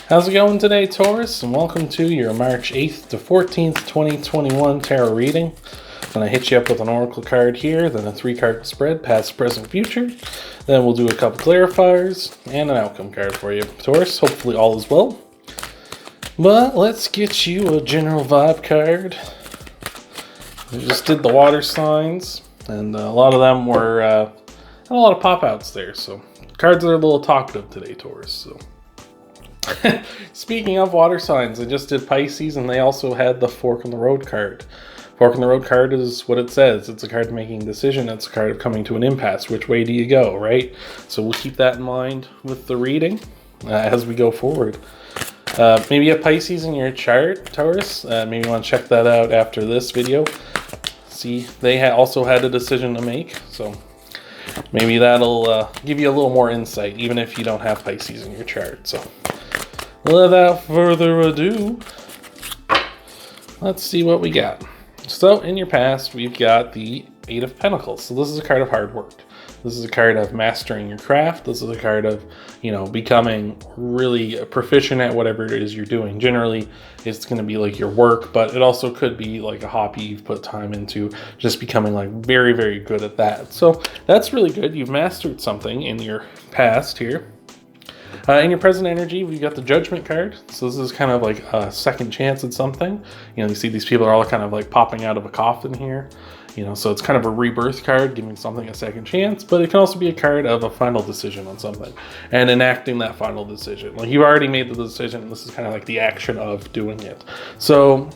How's it going today, Taurus? And welcome to your March 8th to 14th, 2021 tarot reading. I'm going to hit you up with an oracle card here, then a 3-card spread, past, present, future. Then we'll do a couple clarifiers and an outcome card for you, Taurus. Hopefully all is well. But let's get you a general vibe card. We just did the water signs, and a lot of them were had a lot of pop-outs there. So cards are a little talkative today, Taurus. So. Speaking of water signs, I just did Pisces, and they also had the Fork in the Road card. Fork in the Road card is what it says. It's a card making a decision. It's a card of coming to an impasse. Which way do you go, right? So we'll keep that in mind with the reading as we go forward. Maybe a Pisces in your chart, Taurus. Maybe you want to check that out after this video. See, they also had a decision to make, so maybe that'll give you a little more insight, even if you don't have Pisces in your chart. So without further ado, let's see what we got. So in your past, we've got the 8 of Pentacles. So this is a card of hard work. This is a card of mastering your craft. This is a card of, becoming really proficient at whatever it is you're doing. Generally, it's going to be like your work, but it also could be like a hobby you've put time into, just becoming like very, very good at that. So that's really good. You've mastered something in your past here. In your present energy, we've got the Judgment card. So this is kind of like a second chance at something. You see these people are all kind of like popping out of a coffin here. So it's kind of a rebirth card, giving something a second chance, but it can also be a card of a final decision on something and enacting that final decision. Like you've already made the decision, and this is kind of like the action of doing it. So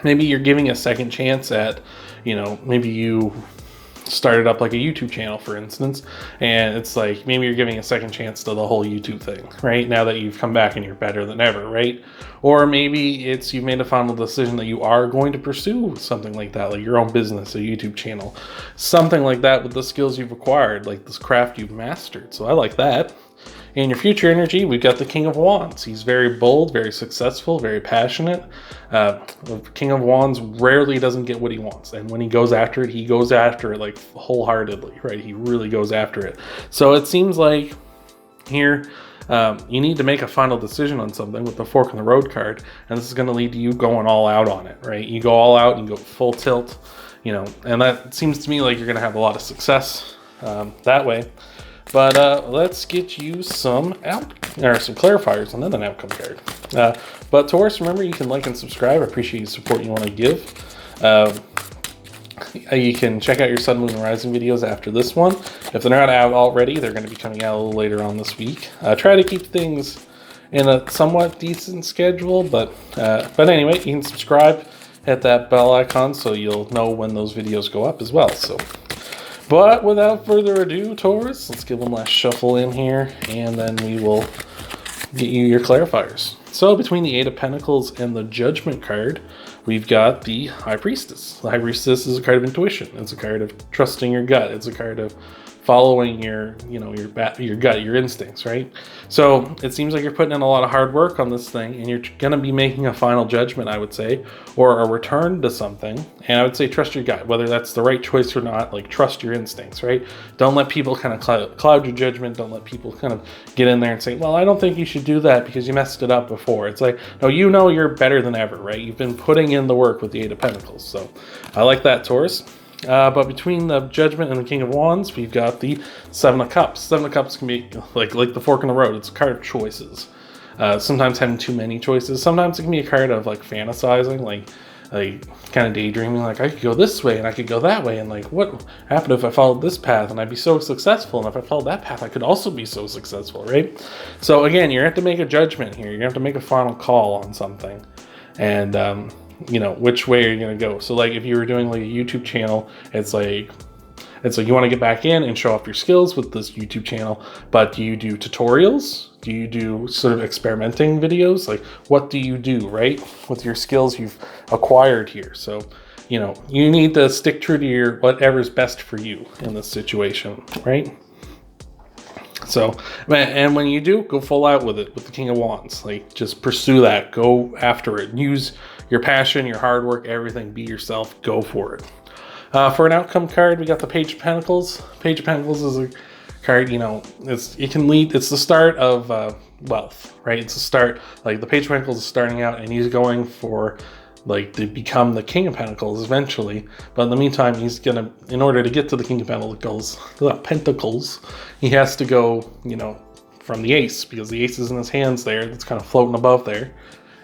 maybe you're giving a second chance at, maybe you started up like a YouTube channel, for instance, and it's like maybe you're giving a second chance to the whole YouTube thing, right? Now that you've come back and you're better than ever, right? Or maybe it's you've made a final decision that you are going to pursue something like that, like your own business, a YouTube channel, something like that with the skills you've acquired, like this craft you've mastered. So I like that. In your future energy, we've got the King of Wands. He's very bold, very successful, very passionate. The King of Wands rarely doesn't get what he wants. And when he goes after it, he goes after it like wholeheartedly, right? He really goes after it. So it seems like here, you need to make a final decision on something with the Fork in the Road card. And this is going to lead to you going all out on it, right? You go all out and go full tilt, and that seems to me like you're going to have a lot of success that way. But let's get you some clarifiers and then an outcome card. But Taurus, remember you can like and subscribe. I appreciate the support you want to give. You can check out your Sun, Moon, and Rising videos after this one. If they're not out already, they're going to be coming out a little later on this week. Try to keep things in a somewhat decent schedule, but anyway, you can subscribe, hit that bell icon so you'll know when those videos go up as well. But without further ado, Taurus, let's give one last shuffle in here, and then we will get you your clarifiers. So between the 8 of Pentacles and the Judgment card, we've got the High Priestess. The High Priestess is a card of intuition. It's a card of trusting your gut. It's a card of following your gut, your instincts, right? So it seems like you're putting in a lot of hard work on this thing, and you're going to be making a final judgment, I would say, or a return to something. And I would say trust your gut, whether that's the right choice or not. Like trust your instincts, right? Don't let people kind of cloud your judgment. Don't let people kind of get in there and say, well, I don't think you should do that because you messed it up before. It's like, no, you're better than ever, right? You've been putting in the work with the 8 of Pentacles. So I like that, Taurus. But between the Judgment and the King of Wands, we've got the 7 of Cups. 7 of Cups can be like the Fork in the Road. It's a card of choices. Sometimes having too many choices. Sometimes it can be a card of like fantasizing, like kind of daydreaming. Like I could go this way and I could go that way, and like what happened if I followed this path and I'd be so successful, and if I followed that path I could also be so successful, right? So again, you're going to have to make a judgment here. You're going to have to make a final call on something, and which way are you going to go? So like if you were doing like a YouTube channel, it's like you want to get back in and show off your skills with this YouTube channel, but do you do tutorials? Do you do sort of experimenting videos? Like what do you do, right? With your skills you've acquired here. So, you need to stick true to your whatever's best for you in this situation, right? So, and when you do, go full out with it with the King of Wands. Like just pursue that, go after it, use your passion, your hard work, everything, be yourself, go for it. For an outcome card, we got the Page of Pentacles. Page of Pentacles is a card, it's the start of wealth, right? It's a start, like the Page of Pentacles is starting out and he's going for like to become the King of Pentacles eventually. But in the meantime, he's gonna, in order to get to the King of Pentacles, he has to go, you know, from the Ace, because the Ace is in his hands there, that's kind of floating above there.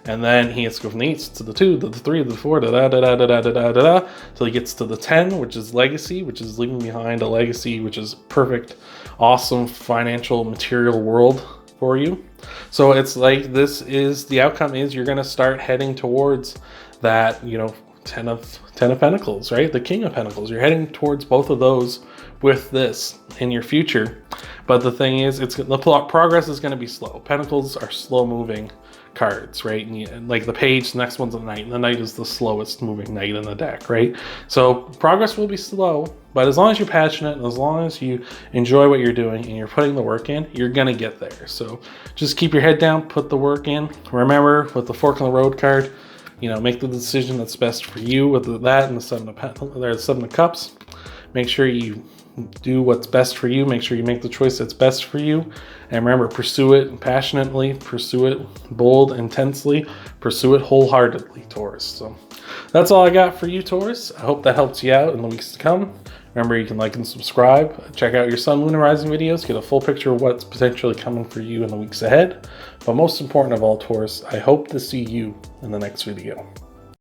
And then he has to go from the 8 to the 2, to the 3, to the 4, till he gets to the 10, which is legacy, which is leaving behind a legacy, which is perfect, awesome financial material world for you. So it's like, this is, the outcome is you're going to start heading towards that, you know, 10 of Pentacles, right? The King of Pentacles. You're heading towards both of those with this in your future. But the thing is, the progress is going to be slow. Pentacles are slow moving cards, right? And like the Page, the next one's the Knight, and the Knight is the slowest moving Knight in the deck, right? So progress will be slow, but as long as you're passionate and as long as you enjoy what you're doing and you're putting the work in, you're gonna get there. So just keep your head down, put the work in. Remember, with the Fork in the Road card, you know, make the decision that's best for you with that and the Seven of Cups. Make sure you do what's best for you. Make sure you make the choice that's best for you. And remember, pursue it passionately, pursue it bold, intensely, pursue it wholeheartedly, Taurus. So that's all I got for you, Taurus. I hope that helps you out in the weeks to come. Remember, you can like and subscribe. Check out your Sun, Moon, and Rising videos. Get a full picture of what's potentially coming for you in the weeks ahead. But most important of all, Taurus, I hope to see you in the next video.